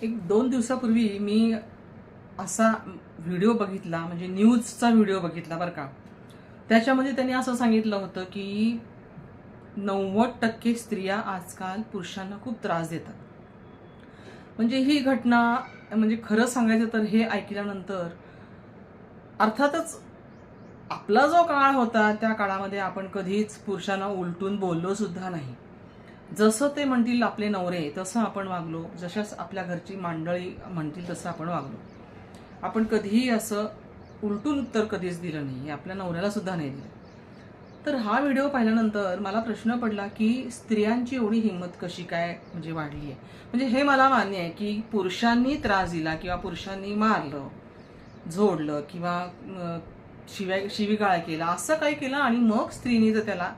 एक 2 दिवसापूर्वी मी असा व्हिडिओ बघितला, म्हणजे न्यूजचा व्हिडिओ बघितला बरं का. त्याच्यामध्ये त्यांनी असं सांगितलं होतं की 90% स्त्रिया आजकाल पुरुषांना खूप त्रास देतात. म्हणजे ही घटना, म्हणजे खरं सांगायचं तर हे ऐकल्यानंतर अर्थातच आपला जो काळ होता त्या काळामध्ये आपण कधीच पुरुषांना उलटून बोललो सुद्धा नाही. जसं ते म्हणतील आपले नवरे तसं आपण वागलो, जशाच आपल्या घरची मंडळी म्हणतील तसं आपण वागलो. आपण कधीही असं उलटून उत्तर कधीच दिलं नाही, हे आपल्या नवऱ्याला सुद्धा नाही दिलं. तर हा व्हिडिओ पाहिल्यानंतर मला प्रश्न पडला की स्त्रियांची एवढी हिंमत कशी काय म्हणजे वाढली आहे. म्हणजे हे मला मान्य आहे की पुरुषांनी त्रास दिला किंवा पुरुषांनी मारलं, झोडलं किंवा शिवीगाळ केला, असं काही केलं आणि मग स्त्रीने जर त्याला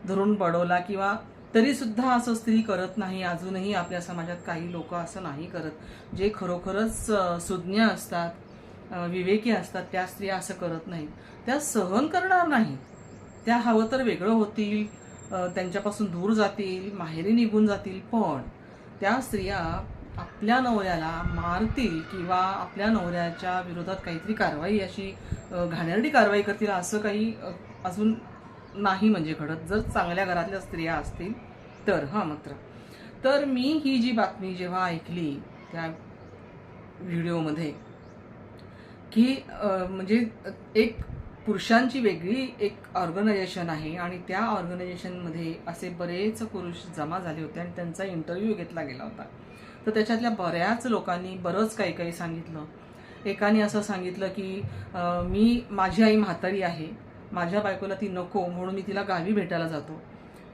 धरून बडवला किंवा तरी सुद्धा असं स्त्री करत नाही. अजूनही आपल्या समाजात काही लोक असं नाही करत, जे खरोखरच सुज्ञ असतात, विवेकी असतात, त्या स्त्रिया असं करत नाहीत. त्या सहन करणार नाहीत. त्या हवं तर वेगळं होतील, त्यांच्यापासून दूर जातील, माहेरी निघून जातील, पण त्या स्त्रिया आपल्या नवऱ्याला मारतील किंवा आपल्या नवऱ्याच्या विरोधात काहीतरी कारवाई, अशी घाणेरडी कारवाई करतील, असं काही अजून नाही म्हणजे घडत, जर चांगल्या घरातल्या स्त्रिया असतील तर. मात्र तर मी ही जी बातमी जेव्हा ऐकली त्या व्हिडिओमध्ये की म्हणजे एक पुरुषांची वेगळी एक ऑर्गनायझेशन आहे आणि त्या ऑर्गनायझेशनमध्ये असे बरेच पुरुष जमा झाले होते आणि त्यांचा इंटरव्ह्यू घेतला गेला होता. तर त्याच्यातल्या बऱ्याच लोकांनी बरंच काही काही सांगितलं. एकाने असं सांगितलं की माझी आई म्हातारी आहे, माझ्या बायकोला ती नको म्हणून मी तिला गावी भेटायला जातो.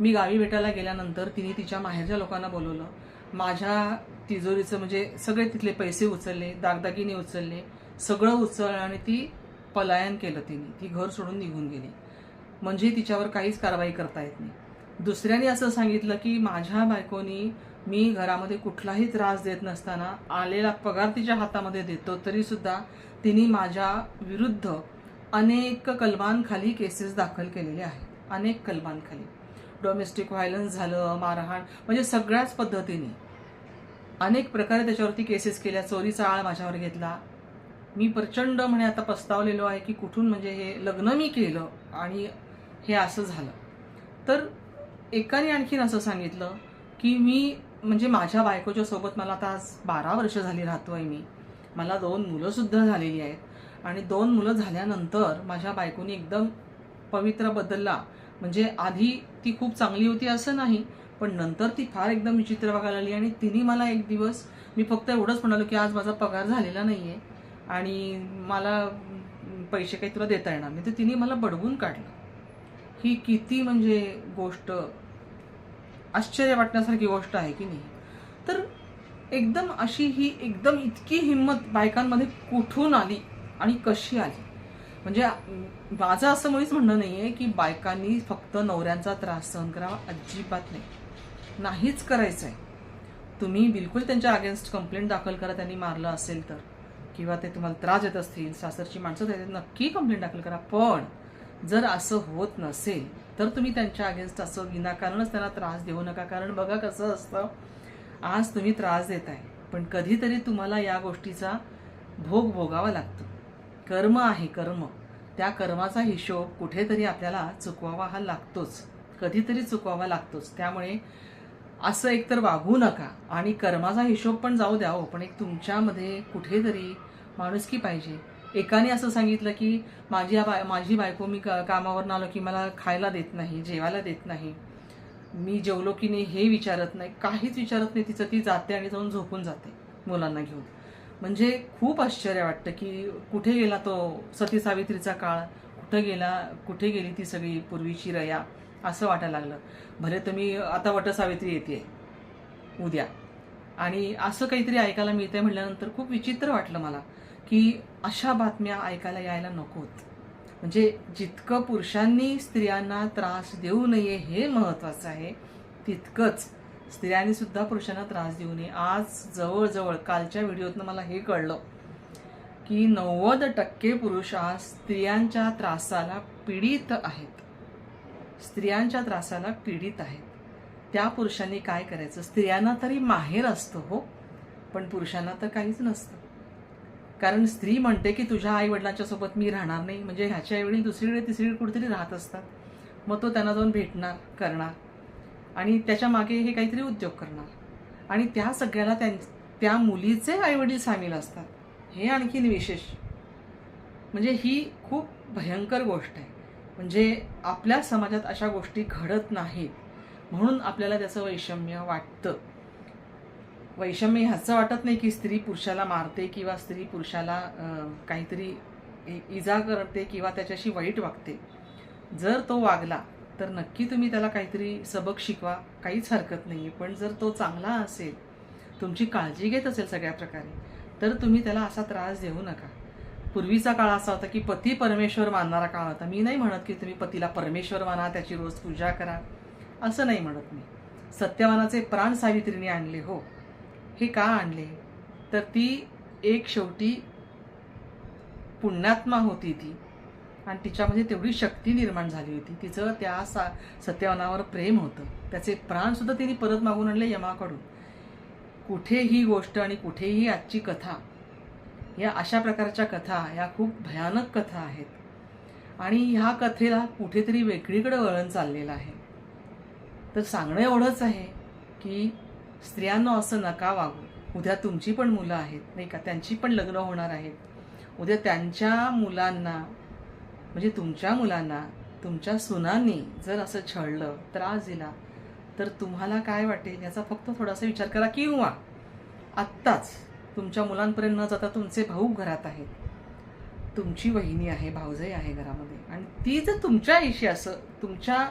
मी गावी भेटायला गेल्यानंतर तिने तिच्या माहेरच्या लोकांना बोलवलं, माझ्या तिजोरीचं म्हणजे सगळे तिथले पैसे उचलले, दागदागिने उचलले, सगळं उचललं आणि ती पलायन केलं. ती घर सोडून निघून गेली, म्हणजे तिच्यावर काहीच कारवाई करता येत नाही. दुसऱ्याने असं सांगितलं की माझ्या बायकोनी मी घरामध्ये कुठलाही त्रास देत नसताना आलेला पगार तिच्या हातामध्ये देतो तरी सुद्धा तिने माझ्या विरुद्ध अनेक कलमांखाली केसेस दाखल केलेले आहेत. अनेक कलमांखाली डोमेस्टिक व्हायलन्स झालं, मारहाण, म्हणजे सगळ्याच पद्धतीने अनेक प्रकारे त्याच्यावरती केसेस केल्या. चोरीचा आळ माझ्यावर घेतला. मी प्रचंड म्हणे आता पस्तावलेलो आहे की कुठून म्हणजे हे लग्न मी केलं आणि हे असं झालं. तर एकाने आणखीन असं सांगितलं की मी म्हणजे माझ्या बायकोच्या सोबत मला आता आज 12 वर्ष झाली राहतोय मी, मला 2 मुलं सुद्धा झालेली आहेत आणि 2 मुलं झाल्यानंतर माझ्या बायकोनी एकदम पवित्र बदलला. म्हणजे आधी ती खूप चांगली होती असं नाही, पण नंतर ती फार एकदम विचित्र वागायला लागली आणि तिने मला एक दिवस, मी फक्त एवढंच म्हणालो की आज माझा पगार झालेला नाहीये आणि मला पैसे काही तुला देता येणार नाही, तर तिने मला बडवून काढलं. ही किती म्हणजे गोष्ट आश्चर्य वाटण्यासारखी गोष्ट आहे की नाही. तर एकदम अशी ही एकदम इतकी हिंमत बायकांमध्ये कुठून आली आणि कशी आली. म्हणजे माझं असं मुळीच म्हणणं नाहीये की बायकांनी फक्त नवऱ्यांचा त्रास सहन करावा, अजिबात नाही, नाहीच करायचं आहे. तुम्ही बिलकुल त्यांच्या अगेन्स्ट कंप्लेंट दाखल करा, त्यांनी मारलं असेल तर, किंवा ते तुम्हाला त्रास देत असतील, सासरची माणसं देत, नक्की कंप्लेंट दाखल करा. पण जर असं होत नसेल तर तुम्ही त्यांच्या अगेन्स्ट असं विनाकारणच त्यांना त्रास देऊ नका. कारण बघा कसं असतं, आज तुम्ही त्रास देताय पण कधीतरी तुम्हाला या गोष्टीचा भोग भोगावा लागतो. कर्म आहे, कर्म, त्या कर्माचा हिशोब कुठेतरी आपल्याला चुकवावा हा लागतोच, कधीतरी चुकवावा लागतोच. त्यामुळे असं एकतर वागू नका आणि कर्माचा हिशोब पण जाऊ द्या हो, पण एक तुमच्यामध्ये कुठेतरी माणुसकी पाहिजे. एकाने असं सांगितलं की माझी बायको मी कामावर आलो की मला खायला देत नाही, जेवायला देत नाही, मी जेवलो की नाही हे विचारत नाही, काहीच विचारत नाही, तिचं ती जाते आणि जाऊन झोपून जाते मुलांना घेऊन. म्हणजे खूप आश्चर्य वाटतं की कुठे गेला तो सती सावित्रीचा काळ, कुठे गेली ती सगळी पूर्वीची रया, असं वाटायला लागलं. भले तुम्ही आता वटसावित्री येते उद्या आणि असं काहीतरी ऐकायला मिळतंय म्हटल्यानंतर खूप विचित्र वाटलं मला की अशा बातम्या ऐकायला यायला नकोत. म्हणजे जितकं पुरुषांनी स्त्रियांना त्रास देऊ नये हे महत्त्वाचं आहे, तितकंच स्त्रियांनी सुद्धा पुरुषांना त्रास देऊ नये. आज जवळजवळ कालच्या व्हिडिओतनं मला हे कळलं की 90% पुरुष आज स्त्रियांच्या त्रासाला पीडित आहेत. स्त्रियांच्या त्रासाला पीडित आहेत. त्या पुरुषांनी काय करायचं? स्त्रियांना तरी माहेर असतं हो, पण पुरुषांना तर काहीच नसतं. कारण स्त्री म्हणते की तुझ्या आईवडिलांच्या सोबत मी राहणार नाही, म्हणजे ह्याच्या ऐवजी दुसरीकडे तिसरीकडे कुठेतरी राहत असतात. मग तो त्यांना जाऊन भेटणार, करणार आणि त्याच्या मागे हे काहीतरी उद्योग करणार आणि त्या सगळ्याला त्या मुलीचे आईवडील सामील असतात. हे आणखीन विशेष. म्हणजे ही खूप भयंकर गोष्ट आहे. म्हणजे आपल्या समाजात अशा गोष्टी घडत नाहीत म्हणून आपल्याला त्याचं वैषम्य वाटतं. वैषम्य ह्याचं वाटत नाही की स्त्री पुरुषाला मारते किंवा स्त्री पुरुषाला काहीतरी इजा करते किंवा त्याच्याशी वाईट वागते. जर तो वागला तर नक्की तुम्ही त्याला काहीतरी सबक शिकवा, काहीच हरकत नाही आहे. पण जर तो चांगला असेल, तुमची काळजी घेत असेल सगळ्या प्रकारे, तर तुम्ही त्याला असा त्रास देऊ नका. पूर्वीचा काळ असा होता की पती परमेश्वर मानणारा काळ होता. मी नाही म्हणत की तुम्ही पतीला परमेश्वर माना, त्याची रोज पूजा करा, असं नाही म्हणत मी. सत्यवानाचे प्राण सावित्रीने आणले. हो, हे का आणले? तर ती एक शेवटी पुण्यात्मा होती ती आणि तिच्यामध्ये तेवढी शक्ती निर्माण झाली होती. तिचं त्या सत्यवानावर प्रेम होतं. त्याचे प्राणसुद्धा तिने परत मागून आणले यमाकडून. कुठेही गोष्ट आणि कुठेही आजची कथा, या अशा प्रकारच्या कथा या खूप भयानक कथा आहेत आणि ह्या कथेला कुठेतरी वेगळीकडे वळण चाललेलं आहे. तर सांगणं एवढंच आहे की स्त्रियांना असं नका वागू. उद्या तुमची पण मुलं आहेत नाही का, त्यांची पण लग्न होणार आहेत. उद्या त्यांच्या मुलांना म्हणजे तुमच्या मुलांना तुमच्या सुनांनी जर असं छळलं, त्रास दिला, तर तुम्हाला काय वाटेल याचा फक्त थोडासा विचार करा. किंवा आत्ताच तुमच्या मुलांपर्यंत न जाता तुमचे भाऊ घरात आहेत, तुमची वहिनी आहे, भाऊजाई आहे घरामध्ये आणि ती जर तुमच्या आईशी असं, तुमच्या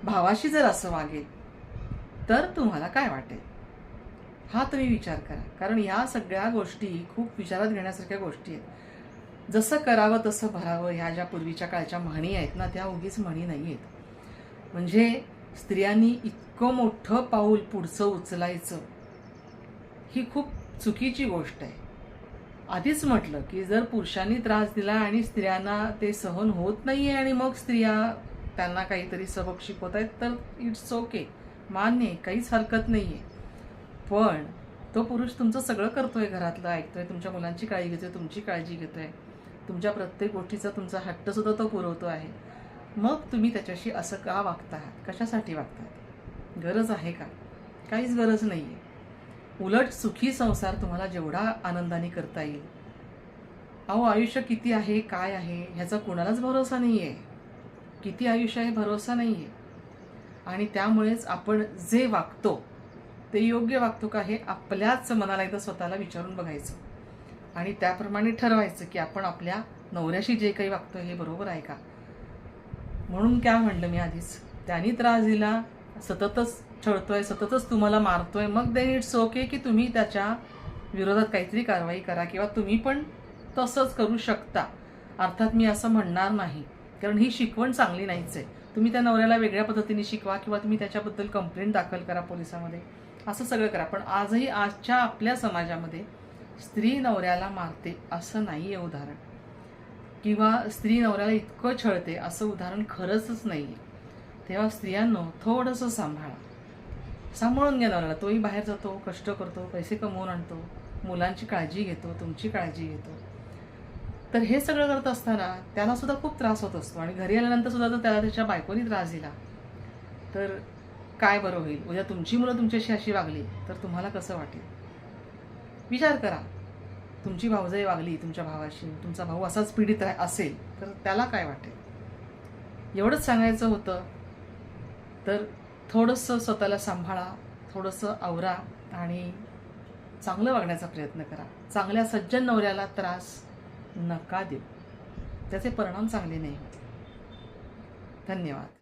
भावाशी जर असं वागेल, तर तुम्हाला काय वाटेल हा तुम्ही विचार करा. कारण ह्या सगळ्या गोष्टी खूप विचारात घेण्यासारख्या गोष्टी आहेत. जसं करावं तसं भरावं, ह्या ज्या पूर्वीच्या काळच्या म्हणी आहेत ना, त्या उगीच म्हणी नाही आहेत. म्हणजे स्त्रियांनी इतकं मोठं पाऊल पुढचं उचलायचं ही खूप चुकीची गोष्ट आहे. आधीच म्हटलं की जर पुरुषांनी त्रास दिला आणि स्त्रियांना ते सहन होत नाहीये आणि मग स्त्रिया त्यांना काहीतरी सबक शिकवत आहेत, तर इट्स ओके, मान्य आहे, काहीच हरकत नाहीये. पण तो पुरुष तुमचं सगळं करतोय, घरातलं ऐकतोय, तुमच्या मुलांची काळजी घेतोय, तुमची काळजी घेतोय, तुमच्या प्रत्येक गोष्टीचा तुमचा हट्ट सुद्धा तो पुरवतो आहे. मग तुम्ही त्याच्याशी असं का वागता आहात? कशासाठी वागतात? गरज आहे का? काहीच गरज नाहीये. उलट सुखी संसार तुम्हाला जेवढा आनंदाने करता येईल. अहो, आयुष्य किती आहे, काय आहे ह्याचा कोणालाच भरोसा नाहीये. किती आयुष्य आहे भरोसा नाहीये. आणि त्यामुळेच आपण जे वागतो ते योग्य वागतो का हे आपल्याच मनाला एकदा स्वतःला विचारून बघायचं आणि त्याप्रमाणे ठरवायचं की आपण आपल्या नवऱ्याशी जे काही वागतोय हे बरोबर आहे का. म्हणून काय म्हणलं मी आधीच, त्यांनी त्रास दिला, सततच छळतोय, सततच तुम्हाला मारतोय, मग देन इट्स ओके की तुम्ही त्याच्या विरोधात काहीतरी कारवाई करा किंवा तुम्ही पण तसंच करू शकता. अर्थात मी असं म्हणणार नाही, कारण ही शिकवण चांगली नाहीच आहे. तुम्ही त्या नवऱ्याला वेगळ्या पद्धतीने शिकवा किंवा तुम्ही त्याच्याबद्दल कंप्लेंट दाखल करा पोलिसामध्ये, असं सगळं करा. पण आजही आजच्या आपल्या समाजामध्ये स्त्री नवऱ्याला मारते असं नाही आहे उदाहरण, किंवा स्त्री नवऱ्याला इतकं छळते असं उदाहरण खरंच नाही आहे. तेव्हा स्त्रियांनो थोडंसं सांभाळा, सांभाळून घ्या नवऱ्याला. तोही बाहेर जातो, कष्ट करतो, पैसे कमवून आणतो, मुलांची काळजी घेतो, तुमची काळजी घेतो. तर हे सगळं करत असताना त्याला सुद्धा खूप त्रास होत असतो आणि घरी आल्यानंतर सुद्धा जर त्याला त्याच्या बायकोनी त्रास दिला तर काय बरं होईल? उद्या तुमची मुलं तुमच्याशी अशी वागली तर तुम्हाला कसं वाटेल? विचार करा. तुमची भाऊजाई वागली तुमच्या भावाशी, तुमचा भाऊ असाच पीडित असेल तर त्याला काय वाटेल? एवढंच सांगायचं होतं. तर थोडंसं स्वतःला सांभाळा, थोडंसं आवरा आणि चांगलं वागण्याचा प्रयत्न करा. चांगल्या सज्जन नवऱ्याला त्रास नका देऊ, त्याचे परिणाम चांगले नाही होत. धन्यवाद.